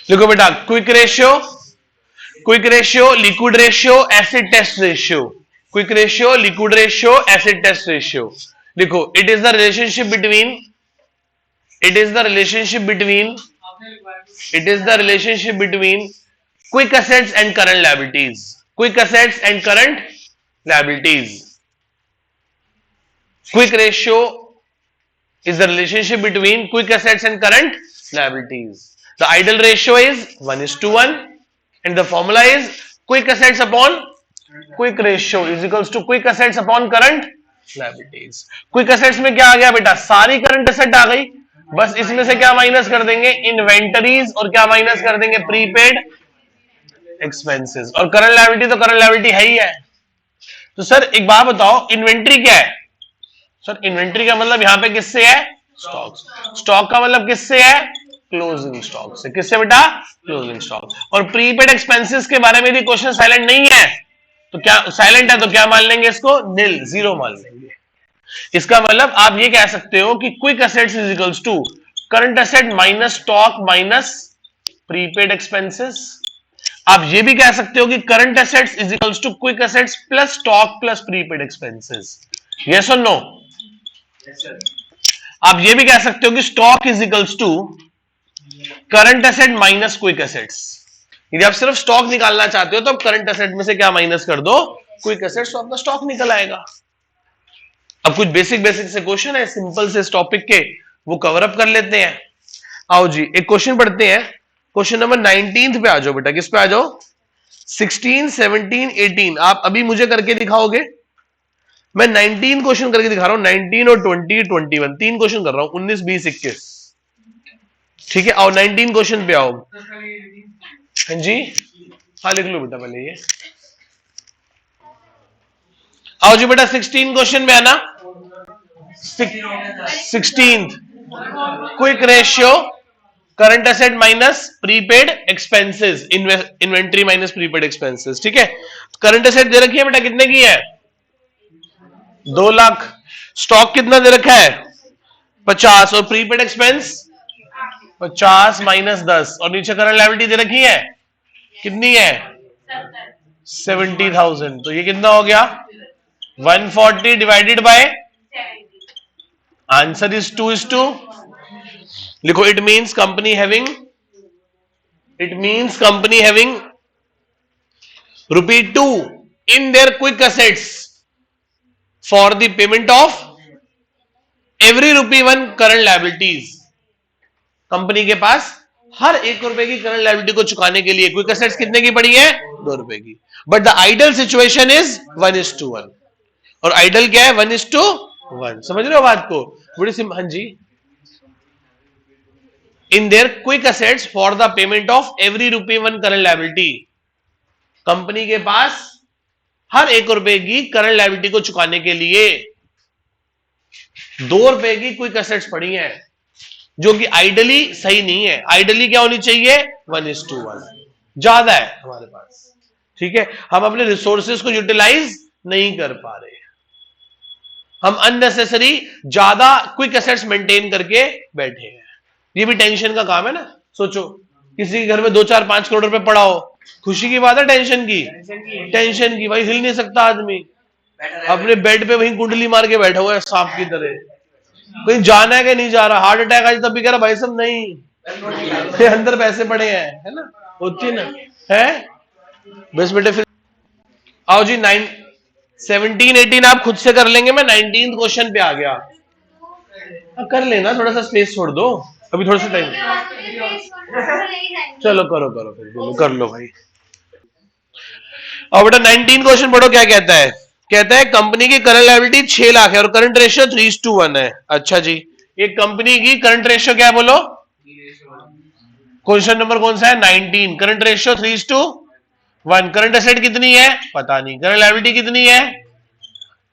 देखो बेटा, quick ratio, liquid ratio, acid test ratio, quick ratio, liquid ratio, acid test ratio. देखो, it is the relationship between quick assets and current liabilities. Quick assets and current liabilities. Quick ratio is the relationship between quick assets and current liabilities. The ideal ratio is 1:1 and the formula is quick assets upon quick ratio is equals to quick assets upon current liabilities. Quick assets में क्या आ गया बेटा? सारी current asset आ गई, बस इसमें से क्या माइनस कर देंगे? इन्वेंटरीज, और क्या माइनस कर देंगे? Prepaid expenses. और करंट लायबिलिटी तो करंट लायबिलिटी है ही है। तो सर एक बात बताओ, इन्वेंट्री क्या है? सर इन्वेंट्री का मतलब यहां पे किससे है? स्टॉक। स्टॉक का मतलब किससे है? क्लोजिंग स्टॉक से। किससे बेटा? Closing stock. और प्रीपेड एक्सपेंसेस के बारे में भी क्वेश्चन साइलेंट नहीं है, तो क्या साइलेंट है तो क्या मान लेंगे इसको? नील, जीरो मान लेंगे। इसका मतलब आप ये कह सकते हो कि quick assets is equals to current asset minus stock minus prepaid expenses. आप ये भी कह सकते हो कि current assets is equals to quick assets plus stock plus prepaid expenses. Yes और नो? आप ये भी कह सकते हो कि stock is equals to current asset minus quick assets. यदि आप सिर्फ स्टॉक निकालना चाहते हो तो आप करंट एसेट में से क्या माइनस कर दो? क्विक एसेट्स, तो आपका स्टॉक निकल आएगा। अब कुछ बेसिक से क्वेश्चन है सिंपल से इस टॉपिक के, वो कवर अप कर लेते हैं। आओ जी, एक क्वेश्चन पढ़ते हैं। क्वेश्चन नंबर 19 पे आ जाओ बेटा। किस पे आ जाओ? 16, 17, 18 आप अभी मुझे करके दिखाओगे। मैं 19 क्वेश्चन करके दिखा रहा हूं, 19 और 20, 21 तीन क्वेश्चन कर रहा हूं, 19, 20, 21। ठीक है, आओ 19 क्वेश्चन पे आओ। हाँ जी, हाँ लिख लो बेटा पहले ये। आओ जी बेटा 16 क्वेश्चन में आना। 16 quick ratio current asset minus prepaid expenses, inventory minus prepaid expenses. ठीक है, करंट एसेट दे रखी है बेटा, कितने की है? 2 लाख। स्टॉक कितना दे रखा है? 50। और प्रीपेड एक्सपेंस 50 माइनस 10, और नीचे करंट लायबिलिटी दे रखी है, कितनी है? 70,000। तो ये कितना हो गया? 140 डिवाइडेड बाय, आंसर इज 2:2। लिखो, it means company having ₹2 in their quick assets for the payment of every ₹1 current liabilities। Company के पास हर ₹1 की करंट लायबिलिटी को चुकाने के लिए क्विक एसेट्स कितने की पड़ी है? ₹2 की। But the ideal situation is 1:1। और आइडल क्या है? 1:1। समझ रहे हो बात को? बड़ी सिंपल। हाँ जी, in their quick assets for the payment of every ₹1 current liability. Company के पास हर ₹1 की करंट लायबिलिटी को चुकाने के लिए ₹2 की क्विक एसेट्स पड़ी हैं, जो कि आइडली सही नहीं है। आइडली क्या होनी चाहिए? 1:1 ज्यादा है हमारे पास। ठीक है, हम अपने रिसोर्सेज को यूटिलाइज नहीं कर पा रहे, हम अननेसेसरी ज्यादा क्विक एसेट्स मेंटेन करके बैठे हैं। ये भी टेंशन का काम है ना। सोचो, किसी के घर में 2, 4, 5 करोड़ रुपए पड़ा हो, खुशी की बात है टेंशन की? टेंशन की। भाई हिल नहीं सकता आदमी, अपने बेड पे वहीं कुंडली मार के बैठा हुआ है सांप की तरह। कहीं जाना है कि नहीं जा रहा? हार्ट अटैक आज, तब भी कह रहा भाई साहब नहीं, अंदर पैसे पड़े हैं, है ना? होती ना है बस बेटे। फिर आओ जी 17, 18 आप खुद से कर लेंगे, मैं 19 क्वेश्चन पे आ गया। कर लेना, थोड़ा सा स्पेस छोड़ दो, अभी थोड़ा सा टाइम। चलो करो फिर कर लो भाई। और बेटा 19 क्वेश्चन पढ़ो, क्या कहता है? कहता है कंपनी की करंट लायबिलिटी 6 लाख है और करंट रेशियो 3:1 है। अच्छा जी, एक कंपनी की करंट रेशियो क्या बोलो? क्वेश्चन नंबर कौन सा है? 19। Current ratio 3:1। करंट एसेट कितनी है? पता नहीं। करंट लायबिलिटी कितनी है?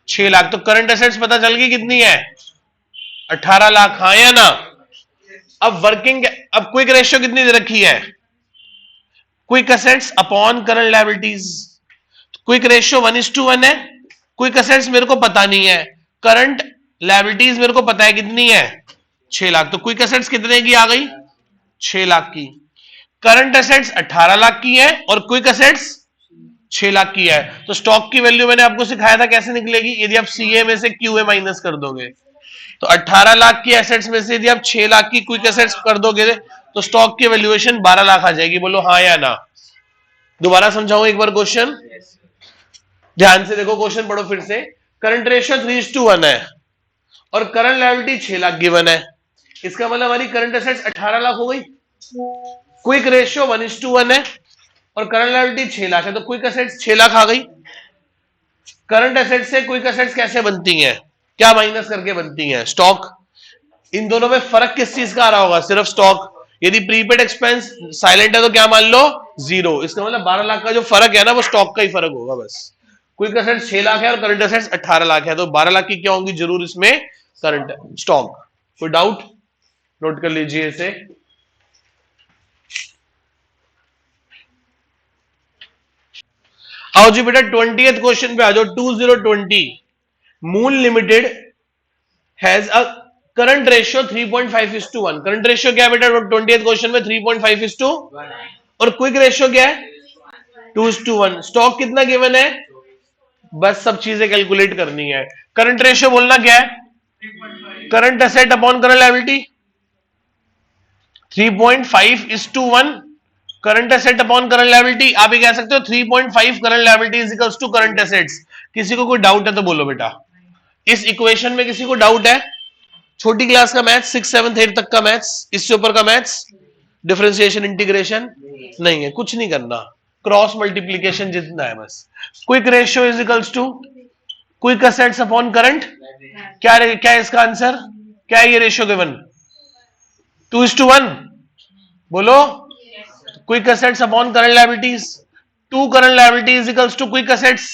6 लाख। तो करंट एसेट्स पता चल गई कितनी है? 18 लाख। हाँ या ना? अब क्विक रेशियो कितनी दे रखी है? Quick assets upon current liabilities. Quick ratio 1:1 है। क्विक एसेट्स मेरे को पता नहीं है, करंट लायबिलिटीज मेरे को पता है कितनी है? 6 लाख। तो क्विक एसेट्स कितने की आ गई? 6 लाख की। करंट एसेट्स 18 लाख की है और क्विक एसेट्स 6 लाख की है। तो स्टॉक की वैल्यू मैंने आपको सिखाया था कैसे निकलेगी, यदि आप सीए में से क्यूए माइनस कर दोगे तो 18 लाख की एसेट्स में से यदि आप 6 लाख की क्विक एसेट्स कर दोगे तो स्टॉक की वैल्यूएशन 12 लाख आ जाएगी। बोलो हाँ या ना। दोबारा समझाऊं एक बार क्वेश्चन, ध्यान से देखो क्वेश्चन पढ़ो फिर से। करंट रेशियो 3:1 है और करंट लायबिलिटी 6 लाख गिवन है। इसका मतलब हमारी करंट एसेट्स 18 लाख हो गई। क्विक रेशियो 1:1 है और करंट लायबिलिटी 6 लाख है, तो क्विक एसेट्स 6 लाख आ गई। करंट एसेट्स से क्विक एसेट्स कैसे बनती हैं, क्या माइनस करके बनती हैं, स्टॉक। इन दोनों में फर्क किस चीज का आ रहा होगा, सिर्फ स्टॉक। यदि प्रीपेड एक्सपेंस साइलेंट है तो क्या मान लो 0। इसका मतलब 12 लाख का जो फर्क है ना वो स्टॉक का ही फर्क होगा बस। क्विक एसेट्स 6 लाख है और करंट एसेट्स 18 लाख है, तो 12 लाख की क्या होंगी जरूर इसमें, करंट स्टॉक। कोई डाउट, नोट कर लीजिए इसे। आओ जी बेटा 20th क्वेश्चन पे आ जाओ। 2020 मूल limited has a current ratio 3.5:1। Current ratio क्या है बेटा 20th क्वेश्चन में 3.5:1 और क्विक रेशियो क्या है 2:1। स्टॉक कितना गिवन है, बस सब चीजें कैलकुलेट करनी है। करंट रेशियो बोलना क्या है, current asset upon current liability 3.5:1। Current asset upon current liability आप ये कह सकते हो 3.5 current liability is equals to current assets. किसी को कोई डाउट है तो बोलो बेटा। इस इक्वेशन में किसी को डाउट है, छोटी क्लास का मैथ्स 6, 7, 8 तक का मैथ्स, इससे ऊपर का मैथ्स डिफरेंशिएशन इंटीग्रेशन नहीं है, कुछ नहीं करना, क्रॉस मल्टीप्लीकेशन जितना है बस। Quick ratio is equals to quick assets upon current, क्या है इसका आंसर, क्या है ये रेशियो गिवन 2:1। बोलो quick assets upon current liabilities, 2 current liabilities equals to quick assets.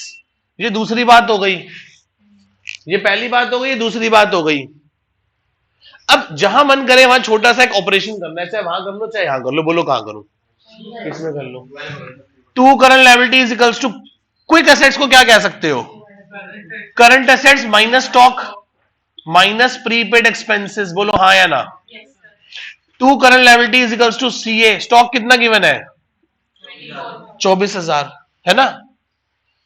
ये दूसरी बात हो गई, ये पहली बात हो गई, ये दूसरी बात हो गई। अब जहां मन करे वहां छोटा सा एक ऑपरेशन करना है, चाहे वहां कर लो चाहे यहां कर लो। बोलो कहां करूं, किसमें कर लो। 2 current liabilities equals to quick assets को क्या कह सकते हो, current assets minus stock minus prepaid expenses. बोलो हाँ या ना। 2 current liabilities equals to CA, stock कितना गिवन है 24,000 है ना।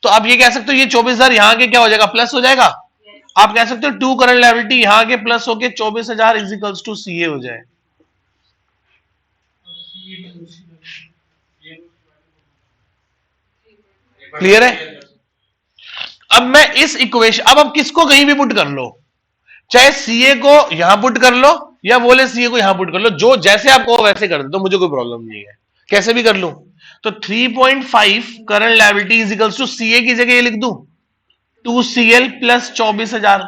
तो आप ये कह सकते हो ये 24,000 यहां के क्या हो जाएगा, प्लस हो जाएगा। आप कह सकते हो 2 करंट लायबिलिटी यहां के प्लस होके 24,000 इज इक्वल्स टू सीए हो जाए। क्लियर है। अब मैं इस इक्वेशन, अब किसको कहीं भी पुट कर लो, चाहे सीए को यहां पुट कर लो या बोले सीए को यहां पुट कर लो, जो जैसे आपको वैसे कर दो, तो मुझे कोई प्रॉब्लम नहीं है, कैसे भी कर लूं। तो 3.5 current liability is equals to CA की जगह ये लिख दूं 2CL प्लस 24,000।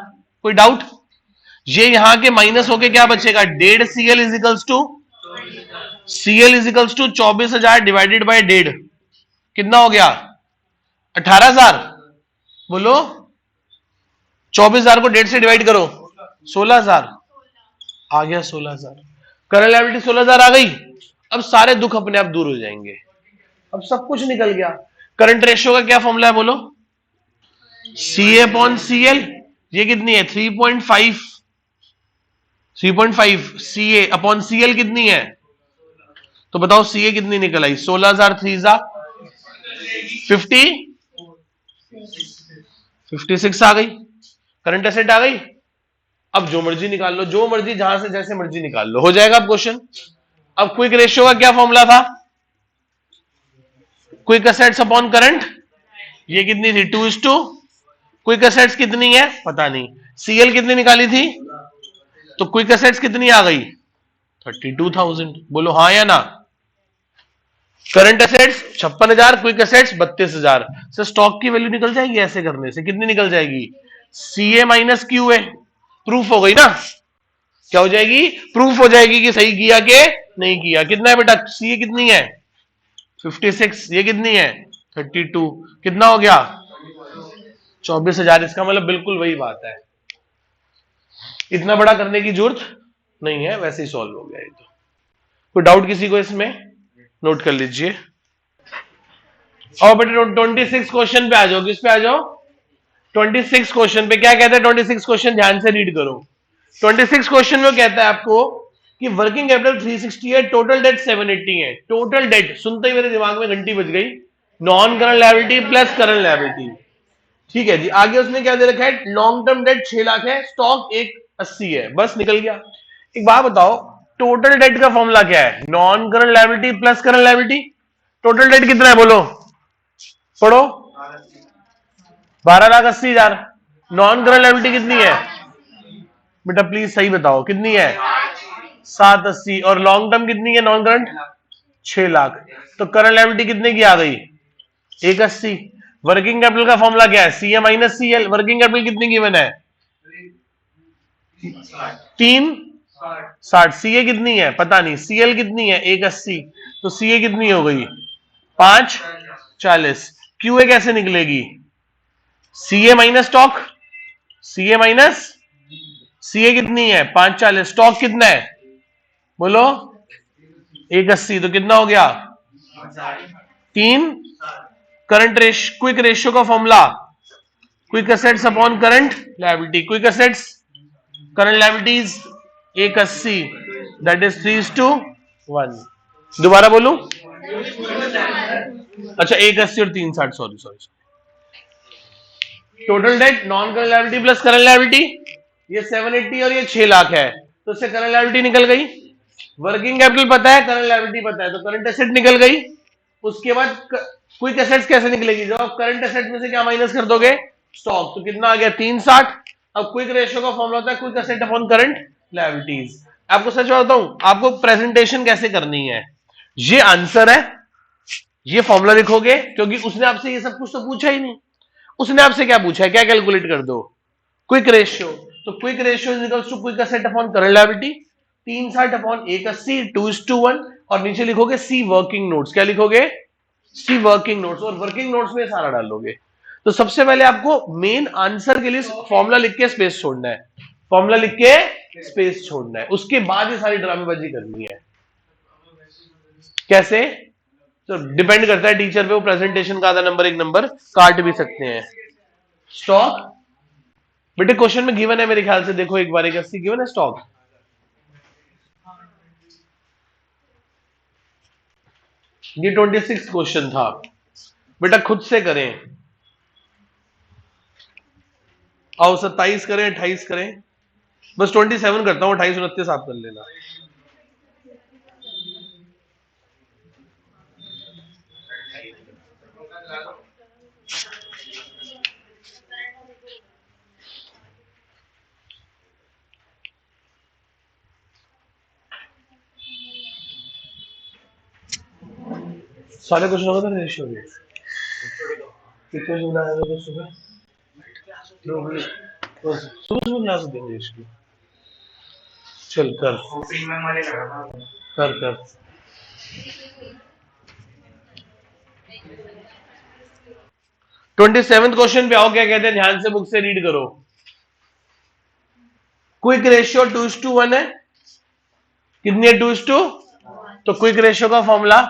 कोई डाउट। ये यहां के माइनस होके क्या बचेगा 1.5 CL is equals to CL is equals to 24,000 divided by 1.5 कितना हो गया 18,000। बोलो 24,000 को 1.5 से डिवाइड करो 16,000 आ गया 16,000। करंट लायबिलिटी 16,000 आ गई। अब सारे दुख अपने आप दूर हो जाएंगे, अब सब कुछ निकल गया। करंट रेशियो का क्या फॉर्मूला है बोलो, CA अपॉन CL, ये कितनी है 3.5 CA अपॉन CL कितनी है, तो बताओ CA कितनी निकल आई 16,000 3 56 आ गई। करंट एसेट आ गई। अब जो मर्जी निकाल लो, जो मर्जी जहां से जैसे मर्जी निकाल लो, हो जाएगा अब क्वेश्चन। अब क्विक रेशियो का क्या फॉर्मूला था, क्विक एसेट्स अपॉन करंट, ये कितनी थी 2:2। क्विक एसेट्स कितनी है पता नहीं, CL कितनी निकाली थी, तो क्विक एसेट्स कितनी आ गई 32,000। बोलो हाँ या ना। करंट एसेट्स 56,000, क्विक एसेट्स 32,000 से स्टॉक की वैल्यू निकल जाएगी। ऐसे करने से कितनी निकल जाएगी CA माइनस QA। प्रूफ हो गई ना, क्या हो जाएगी, प्रूफ हो जाएगी कि सही किया कि नहीं किया। कितना है बेटा CA कितनी है 56, ये कितनी है 32, कितना हो गया 24,000। इसका मतलब बिल्कुल वही बात है, इतना बड़ा करने की जरूरत नहीं है, वैसे ही सॉल्व हो गया ये। तो कोई डाउट किसी को इसमें, नोट कर लीजिए। और बेटे 26 क्वेश्चन पे आ जाओ, किस पे आ जाओ 26 क्वेश्चन पे। क्या कहता है 26 क्वेश्चन, ध्यान से रीड करो। 26 क्वेश्चन में कहता है आपको कि वर्किंग कैपिटल 360 है, टोटल डेट 780 है। टोटल डेट सुनते ही मेरे दिमाग में घंटी बज गई, non current liability plus current liability. ठीक है जी, आगे उसने क्या दे रखा है, लॉन्ग टर्म डेट 6 लाख है, स्टॉक 180 है, बस निकल गया। एक बात बताओ, टोटल डेट का फॉर्मूला क्या है, non current liability plus current liability. Total debt कितना है बोलो, पढ़ो, 12,80,000। नॉन करंट लायबिलिटी कितनी है बेटा, प्लीज सही बताओ कितनी है, 780। और लॉन्ग टर्म कितनी है नॉन करंट, 6 लाख। तो करंट लायबिलिटी कितने की आ गई, 180। वर्किंग कैपिटल का फॉर्मूला क्या है, CA minus CL. Working capital कितनी गिवन है, 360। सीए कितनी है पता नहीं, सीएल कितनी है 180, तो सीए कितनी हो गई 540। क्यूए कैसे निकलेगी, CA minus stock, CA minus CA कितनी है 540, स्टॉक कितना है बोलो 180, तो कितना हो गया 3। करंट क्विक रेशियो का formula, quick assets upon current liability. Quick assets current liabilities 180, that is 3:1। दोबारा बोलूं, अच्छा 180 और 360, sorry sorry. Total date non current liability plus current liability, ये 780 और ये 6 लाख है, तो इससे करंट लायबिलिटी निकल गई। वर्किंग कैपिटल पता है, करंट लायबिलिटी पता है, तो करंट एसेट निकल गई। उसके बाद क्विक एसेट्स कैसे निकलेगी, जब आप करंट एसेट में से क्या माइनस कर दोगे, स्टॉक, तो कितना आ गया 360। अब क्विक रेशियो का फॉर्मूला होता है quick asset upon current liabilities. आपको सच बताता हूं, आपको प्रेजेंटेशन कैसे करनी है, ये आंसर है, ये फॉर्मूला लिखोगे, क्योंकि उसने आपसे ये सब कुछ तो पूछा ही नहीं। उसने आपसे क्या पूछा है, क्या कैलकुलेट कर दो, क्विक रेशियो। तो quick ratio is equals to quick asset upon current liability, 360 upon 180, 2:1। और नीचे लिखोगे सी वर्किंग नोट्स, क्या लिखोगे, सी वर्किंग नोट्स, और वर्किंग नोट्स में सारा डालोगे। तो सबसे पहले आपको मेन आंसर के लिए फॉर्मूला लिख के स्पेस छोड़ना है, फॉर्मूला लिख के स्पेस छोड़ना है, उसके बाद ये सारी ड्रामेबाजी करनी है। कैसे, तो डिपेंड करता है टीचर पे, वो प्रेजेंटेशन का आधा नंबर 1 नंबर काट भी सकते हैं। स्टॉक बेटे क्वेश्चन में गिवन है मेरे ख्याल से, देखो एक बार 180 गिवन है स्टॉक। ये 26 क्वेश्चन था बेटा, खुद से करें। आओ 27 करें, 28 करें, बस 27 करता हूं, 28 29 आप कर लेना। सारे क्वेश्चन होगा था रेशियो में, कितने बनाया था सुबह, सुबह क्लास देंगे इसकी। चल कर कर कर। 27 क्वेश्चन पे आओ, क्या कहते हैं, ध्यान से बुक से रीड करो। क्विक रेशियो 2:1 है, कितनी है 2:, तो क्विक रेशियो का formula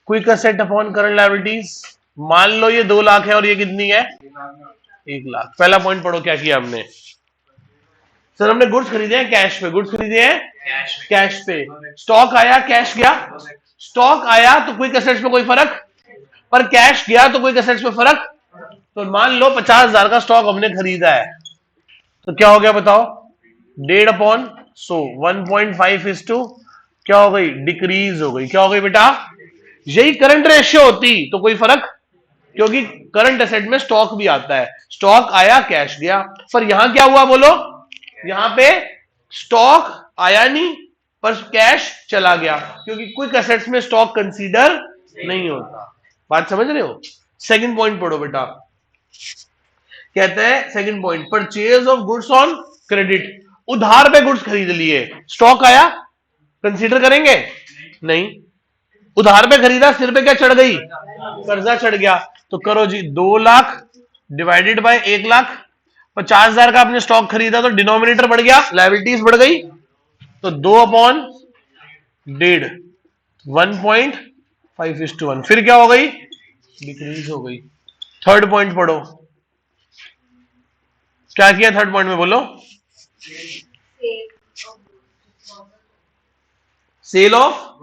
quick asset upon current liabilities. मान लो ये 2 लाख है और ये कितनी है 1 लाख। पहला पॉइंट पढ़ो, क्या किया हमने, सर हमने गुड्स खरीदे हैं कैश पे, गुड्स खरीदे हैं कैश पे, स्टॉक आया कैश गया, स्टॉक आया तो क्विक एसेट्स में कोई फर्क, पर कैश गया तो क्विक एसेट्स में फर्क। तो मान लो 50,000 का स्टॉक हमने खरीदा है, तो क्या हो गया बताओ, 1.5/100, 1.5 क्या हो गई, डिक्रीज हो गई। क्या हो गई बेटा, यही करंट रेशियो होती तो कोई फर्क, क्योंकि करंट एसेट में स्टॉक भी आता है, स्टॉक आया कैश गया। पर यहां क्या हुआ बोलो, यहां पे स्टॉक आया नहीं पर कैश चला गया, क्योंकि क्विक एसेट्स में स्टॉक कंसीडर नहीं होता। बात समझ रहे हो। सेकंड पॉइंट पढ़ो बेटा, कहते हैं second point, purchase of goods on credit, उधार पे गुड्स खरीद लिए, स्टॉक आया, कंसीडर करेंगे नहीं, उधार पे खरीदा, सिर पे क्या चढ़ गई, कर्जा चढ़ गया। तो करो जी, 2 लाख डिवाइडेड बाय 1 लाख, 50,000 का आपने स्टॉक खरीदा तो डिनोमिनेटर बढ़ गया, लायबिलिटीज बढ़ गई, तो 2/1.5, 1.5:1, फिर क्या हो गई, डिक्रीज हो गई। थर्ड पॉइंट पढ़ो, क्या किया थर्ड पॉइंट में बोलो, सेल ऑफ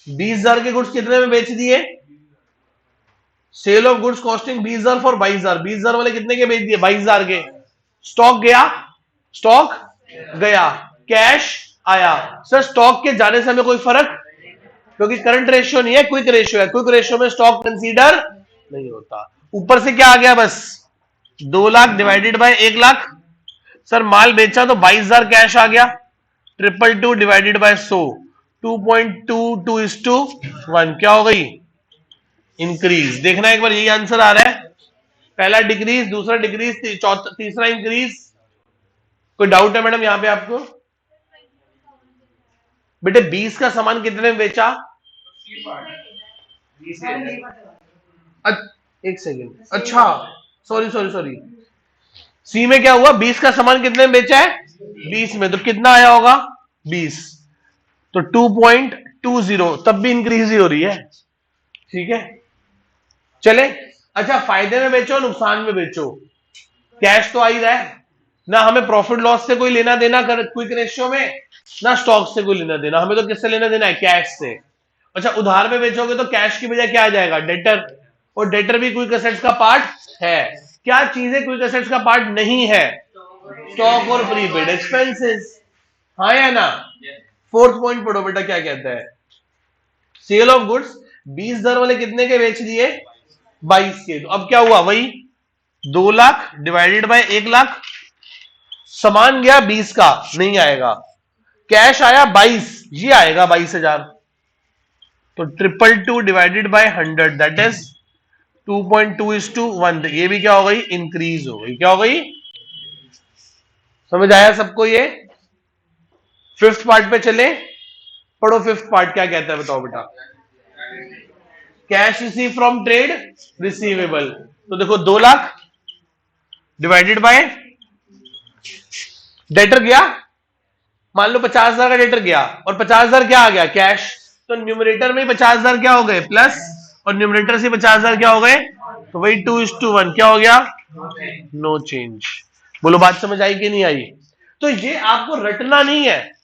20,000 के गुड्स कितने में बेच दिए? Sale of goods costing 20,000 for 22,000, 20,000 वाले कितने के बेच दिए? 22,000 के। स्टॉक गया, स्टॉक गया, कैश आया। सर स्टॉक के जाने से हमें कोई फर्क, क्योंकि करंट रेशियो नहीं है, क्विक रेशियो है। क्विक रेशियो में स्टॉक कंसीडर नहीं होता। ऊपर से क्या आ गया? बस 2 lakh divided by 1 lakh. Sir माल बेचा तो 22,000 कैश आ गया। 222 डिवाइडेड बाय 100, 2.22:1 क्या हो गई? इंक्रीज। देखना एक बार, यही आंसर आ रहा है। पहला डिक्रीज, दूसरा डिक्रीज, तीसरा इंक्रीज। कोई डाउट है मैडम यहां पे आपको? बेटे 20 का सामान कितने में बेचा? एक सेकेंड, अच्छा सॉरी सॉरी सॉरी, सी में क्या हुआ? 20 का सामान कितने में बेचा है? 20 में। तो कितना आया होगा? 20। तो 2.20, तब भी इंक्रीज ही हो रही है। ठीक है, चले। अच्छा, फायदे में बेचो नुकसान में बेचो, कैश तो आ ही रहा है ना। हमें प्रॉफिट लॉस से कोई लेना देना कर क्विक रेशियो में, ना स्टॉक से कोई लेना देना। हमें तो किससे लेना देना है? कैश से। अच्छा, उधार में बेचोगे तो कैश की बजाय क्या आ जाएगा? डेटर। और डेटर भी क्विक एसेट्स का पार्ट है। क्या चीजें क्विक एसेट्स का पार्ट नहीं है? स्टॉक और प्रीपेड एक्सपेंसेस। हाँ या ना? फोर्थ पॉइंट पढ़ो बेटा, क्या कहता है? सेल ऑफ गुड्स 20,000 वाले कितने के बेच दिए? 22 के। तो अब क्या हुआ? वही 2 लाख डिवाइडेड बाय 1 लाख। सामान गया 20 का, नहीं आएगा। कैश आया 22, ये आएगा 22,000। तो 222 डिवाइडेड बाय 100, दैट इज 2.2:1। ये भी क्या हो गई? इंक्रीज हो गई। क्या हो गई? समझ आया सबको ये? फिफ्थ पार्ट पे चले, पढ़ो फिफ्थ पार्ट क्या कहता है, बताओ बेटा। Cash receive from trade receivable. तो देखो 2 लाख डिवाइडेड बाय, डेटर गया, मान लो 50,000 का डेटर गया, और 50,000 क्या आ गया? कैश। तो न्यूमरेटर में 50,000 क्या हो गए? प्लस, और न्यूमरेटर से 50,000 क्या हो गए? तो वही 2:1 क्या हो गया? No change. बोलो बात समझ आई कि नहीं आई? तो ये आपको रटना नहीं है।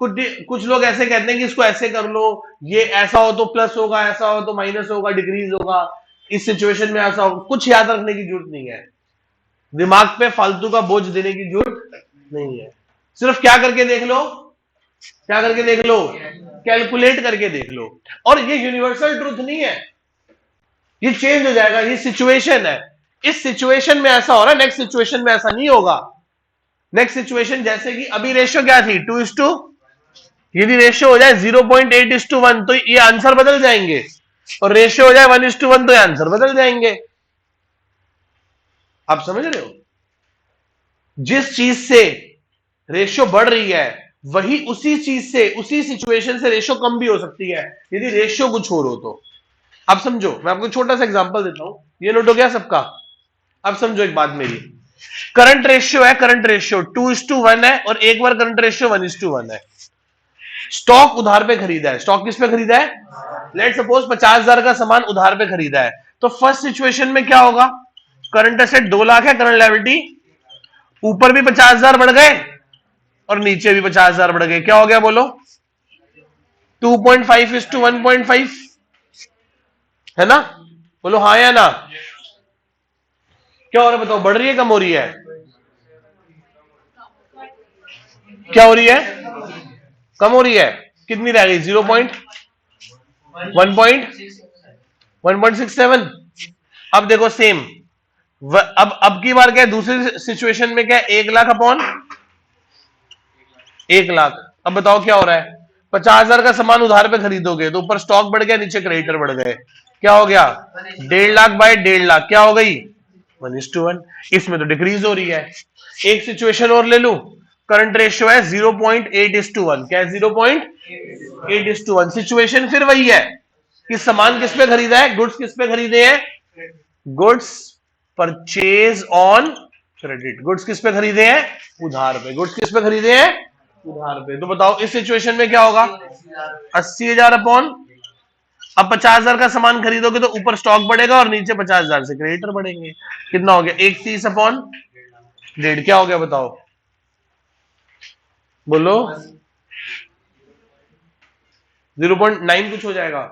कुछ लोग ऐसे कहते हैं कि इसको ऐसे कर लो, ये ऐसा हो तो प्लस होगा, ऐसा हो तो माइनस होगा, डिक्रीज होगा, इस सिचुएशन में ऐसा होगा। कुछ याद रखने की जरूरत नहीं है, दिमाग पे फालतू का बोझ देने की जरूरत नहीं है। सिर्फ क्या करके देख लो, क्या करके देख लो? कैलकुलेट करके देख लो। और ये यूनिवर्सल ट्रूथ नहीं है, ये चेंज हो जाएगा। ये सिचुएशन है, इस सिचुएशन में ऐसा हो रहा है, नेक्स्ट सिचुएशन में ऐसा नहीं होगा। नेक्स्ट सिचुएशन जैसे कि अभी रेशियो क्या थी? 2:, यदि रेशियो हो जाए 0.8:1 तो ये आंसर बदल जाएंगे, और रेशियो हो जाए 1:1 तो ये आंसर बदल जाएंगे। आप समझ रहे हो? जिस चीज से रेशियो बढ़ रही है, वही उसी चीज से, उसी सिचुएशन से रेशियो कम भी हो सकती है, यदि रेशियो कुछ और हो तो। अब समझो, मैं आपको छोटा सा एग्जांपल देता हूं, ये नोट हो गया सबका? अब समझो एक बात मेरी। करंट रेशियो है, करंट रेशियो 2:1 है, और एक बार करंट रेशियो 1:1 है। स्टॉक उधार पे खरीदा है। स्टॉक किस पे खरीदा है? लेट सपोज 50,000 का सामान उधार पे खरीदा है। तो फर्स्ट सिचुएशन में क्या होगा? करंट एसेट 2 लाख है, करंट लायबिलिटी ऊपर भी 50,000 बढ़ गए और नीचे भी 50,000 बढ़ गए। क्या हो गया बोलो? 2.5:1.5 है ना? बोलो हाँ या ना? क्या हो रहा है बताओ? बढ़ रही है, कम हो रही है? क्या हो रही है? कम हो रही है। कितनी रह गई? 1.67। अब देखो सेम, अब की बार क्या है? दूसरी सिचुएशन में क्या है? 1 लाख अपॉन 1 लाख। अब बताओ क्या हो रहा है? 50,000 का सामान उधार पे खरीदोगे तो ऊपर स्टॉक बढ़ गया, नीचे क्रेडिटर बढ़ गए। क्या हो गया? 1.5 लाख बाय 1.5 लाख क्या हो गई? 1:1। इसमें तो डिक्रीज हो रही है। एक सिचुएशन और ले लू, करंट रेशियो है 0.8:1। क्या है? 0.8:1। सिचुएशन फिर वही है कि सामान किस पे खरीदा है? गुड्स किस पे खरीदे हैं? Goods purchase on credit. Goods किस पे खरीदे हैं? उधार पे। गुड्स किस पे खरीदे हैं? उधार पे। तो बताओ इस सिचुएशन में क्या होगा? 80,000 अपॉन, अब 50,000 का सामान खरीदोगे तो ऊपर स्टॉक बढ़ेगा और नीचे 50,000 से क्रेडिटर बढ़ेंगे। कितना हो गया? 130 अपॉन 1.5। क्या हो गया बताओ? बोलो 0.9 कुछ हो जाएगा,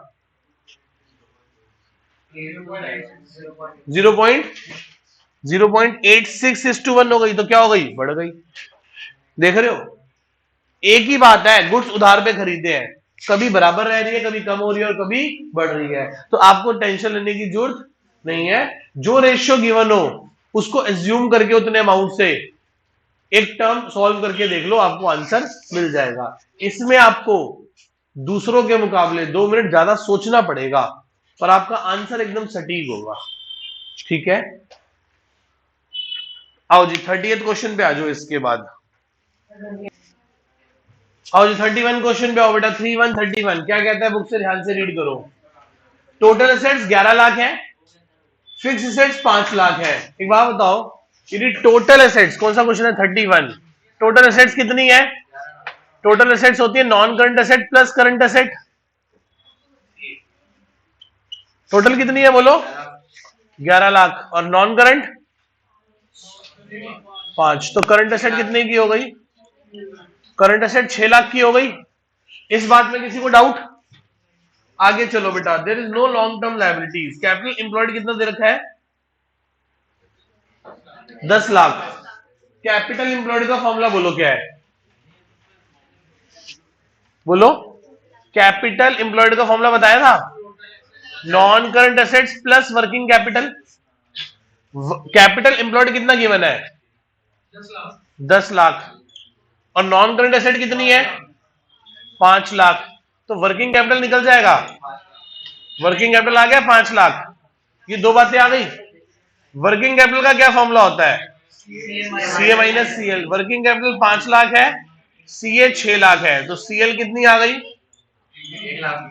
0.86:1 हो गई, तो क्या हो गई, बढ़ गई। देख रहे हो, एक ही बात है, गुड्स उधार पे खरीदे हैं, कभी बराबर रह रही है, कभी कम हो रही है और कभी बढ़ रही है, तो आपको टेंशन लेने की जरूरत नहीं है। जो रेशियो गिवन हो उसको एज्यूम करके उतने अमाउंट से एक टर्म सॉल्व करके देख लो, आपको आंसर मिल जाएगा। इसमें आपको दूसरों के मुकाबले 2 मिनट ज्यादा सोचना पड़ेगा, पर आपका आंसर एकदम सटीक होगा। ठीक है, आओ जी 30th क्वेश्चन पे आ जाओ। इसके बाद आओ जी 31 क्वेश्चन पे आओ बेटा। 3131 क्या कहता है, बुक से ध्यान से रीड करो। टोटल एसेट्स 11 लाख है, फिक्स एसेट्स 5 लाख है। एक बात बताओ, यदि टोटल एसेट्स, कौन सा क्वेश्चन है 31, टोटल एसेट्स कितनी है? टोटल एसेट्स होती है non current asset plus current asset. Total कितनी है बोलो? 11 लाख, और नॉन करंट 5, तो करंट एसेट कितने की हो गई? करंट एसेट 6 लाख की हो गई। इस बात में किसी को डाउट? आगे चलो बेटा। There is no long term liabilities. Capital employed कितना दे रखा है? 10 लाख। कैपिटल एम्प्लॉयड का फॉर्मूला बोलो क्या है? बोलो, कैपिटल एम्प्लॉयड का फॉर्मूला बताया था, non current assets plus working capital. Capital employed कितना गिवन है? 10 लाख, और नॉन करंट एसेट कितनी है? 5 लाख। तो वर्किंग कैपिटल निकल जाएगा, वर्किंग कैपिटल आ गया 5 लाख। ये दो बातें आ गई। वर्किंग कैपिटल का क्या फॉर्मूला होता है? CA minus CL. Working capital 5 lakh है, सीए 6 लाख है, तो सीएल कितनी आ गई?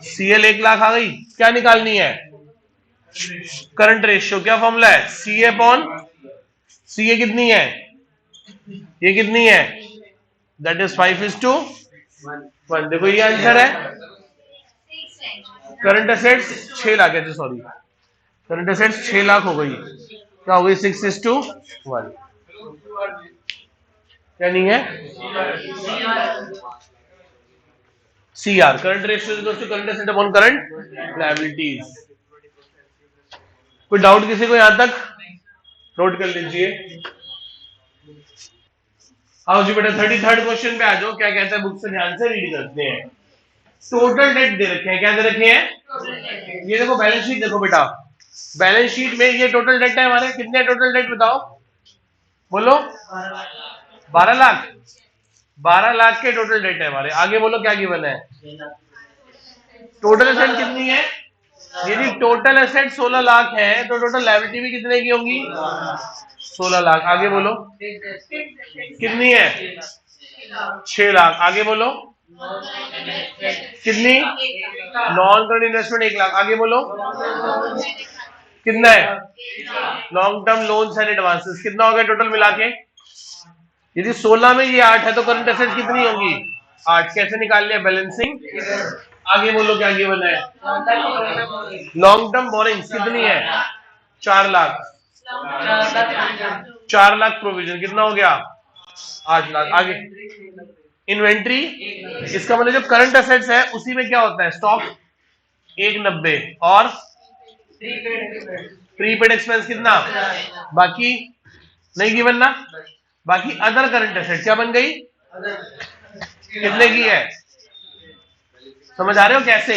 सीएल 1 लाख आ गई। क्या निकालनी है? Current ratio. क्या फॉर्मूला है? सीए अपॉन सीए कितनी है? ये कितनी है? That is 5:1। देखो ये आंसर है। करंट एसेट्स 6 लाख है, सॉरी, करंट एसेट्स 6 लाख हो गई, क्या हो गई? 6:1। क्या नहीं है? CR, current ratio equals to current asset upon current liabilities. कोई डाउट किसी को यहां तक? नोट कर लीजिए। आओ जी बेटा 33rd क्वेश्चन पे आ जाओ। क्या कहता है, बुक से ध्यान से रीड करते हैं। टोटल डेट दे रखे हैं, क्या दे रखे हैं? ये देखो बैलेंस शीट देखो बेटा, बैलेंस शीट में ये टोटल डेट है हमारे। कितने टोटल डेट बताओ, बोलो? 12 लाख। 12 लाख के टोटल डेट है हमारे। आगे बोलो क्या गिवन है? टोटल एसेट कितनी है? यदि टोटल एसेट 16 लाख है तो टोटल लायबिलिटी भी कितने की होंगी? 16 लाख। आगे बोलो कितनी है? 6 लाख। आगे बोलो कितनी? Non current investment 1 lakh. आगे बोलो कितना है? Long term loans and advances. कितना हो गया टोटल मिला के? यदि 16 में ये 8 है तो करंट एसेट कितनी होगी? 8। कैसे निकाल लिया? बैलेंसिंग। आगे बोलो क्या गिवन है? लॉन्ग टर्म बोरिंग्स कितनी है? 4 लाख। 4 लाख प्रोविजन कितना हो गया? 8 लाख। आगे इन्वेंट्री, इसका मतलब जो करंट एसेट्स है उसी में क्या होता है? स्टॉक 190, और प्रीपेड एक्सपेंस कितना? बाकी नहीं गिवन ना। बाकी अदर करंट एसेट क्या बन गई? कितने की है? समझ आ रहे हो कैसे?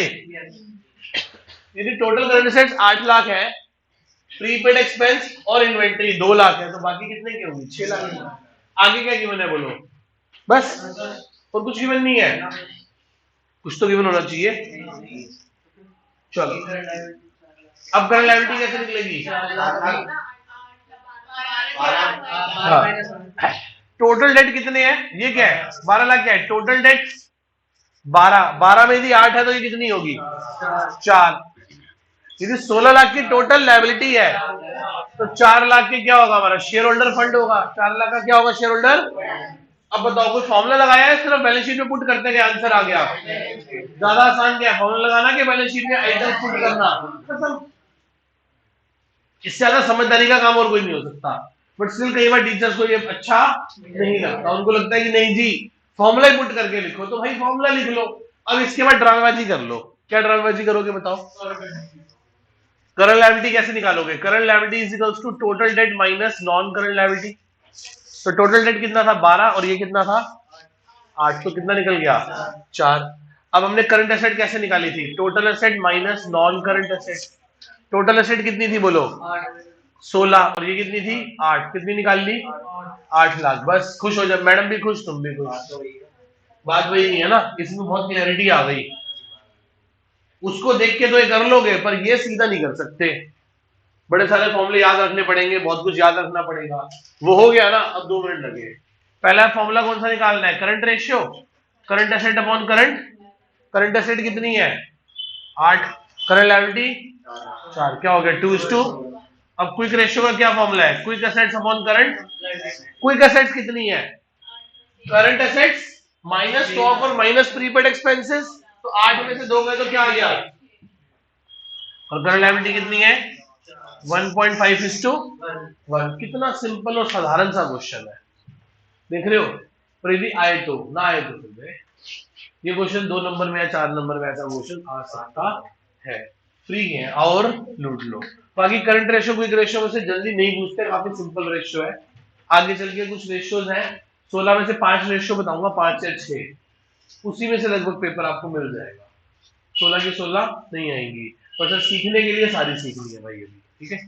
यदि टोटल करंट एसेट्स 8 लाख है, प्रीपेड एक्सपेंस और इन्वेंट्री 2 लाख है, तो बाकी कितने की होगी? 6 लाख। आगे क्या गिवन है बोलो? बस, और कुछ गिवन नहीं है। कुछ तो गिवन होना चाहिए। चलो अब करंट लायबिलिटी कैसे निकलेगी? हाँ, टोटल डेट कितने हैं? ये क्या है? 12 लाख। क्या है टोटल डेट? 12 में यदि 8 है तो ये कितनी होगी? 4। यदि 16 लाख की टोटल लायबिलिटी है तो 4 लाख की क्या होगा हमारा? शेयर होल्डर फंड होगा। 4 लाख का क्या होगा? Share holder. अब बताओ कोई फॉर्मूला लगाया है? सिर्फ बैलेंस शीट में पुट करते गए आंसर आ गया। ज्यादा आसान क्या है, फॉर्मूला लगाना कि बैलेंस शीट में आइटम पुट करना? इससे ज्यादा समझदारी का काम और कोई नहीं हो सकता। बट स्टिल कई बार टीचर्स को ये अच्छा नहीं लगता, उनको लगता है कि नहीं जी फॉर्मूला ही पुट करके लिखो, तो भाई फॉर्मूला लिख लो। अब इसके बाद ड्रामेबाजी कर लो। क्या ड्रामेबाजी करोगे बताओ? करंट लायबिलिटी कैसे निकालोगे? Current liability is equals to total debt minus non current liability. तो टोटल डेट कितना था? 12 और ये कितना था? 8। तो कितना निकल गया? 4। अब हमने करंट एसेट कैसे निकाली थी? Total asset minus non current asset. Total asset कितनी थी बोलो? 16 और ये कितनी थी? 8। कितनी निकाल ली? 8 लाख। बस खुश हो जाए, मैडम भी खुश, तुम भी खुश। बात वही नहीं है ना, इसमें बहुत क्लैरिटी आ गई। उसको देख के तो ये कर लोगे, पर ये सीधा नहीं कर सकते, बड़े सारे फॉर्मूले याद रखने पड़ेंगे, बहुत कुछ याद रखना पड़ेगा। वो हो गया ना, अब 2 मिनट लगे। पहला फॉर्मूला कौन सा निकालना है? Current ratio, current asset upon current. Current asset कितनी है? 8। Current liability 4। क्या हो गया? 2:2। अब क्विक रेशियो का क्या फॉर्मूला है? Quick assets upon current. Quick assets कितनी है? करंट एसेट्स माइनस स्टॉक और माइनस प्रीपेड एक्सपेंसेस। तो 8 में से 2 गए तो क्या आ गया? और करंट लायबिलिटी कितनी है? 1.5:1। कितना सिंपल और साधारण सा क्वेश्चन है, देख रहे हो? पर यदि आए तो, ना आए तो फिर ये क्वेश्चन 2 नंबर में या 4 नंबर में ऐसा क्वेश्चन आ सकता है। फ्री है और लूट लो। बाकी करंट रेशियो क्विक रेशियो में से जल्दी नहीं पूछते, काफी सिंपल रेशियो है। आगे चल के कुछ रेशियोज हैं, 16 में से 5 रेशियो बताऊंगा, 5 या 6, उसी में से लगभग पेपर आपको मिल जाएगा। 16 की 16 नहीं आएंगी, पर सर सीखने के लिए सारी सीखनी है भाई अभी, ठीक है।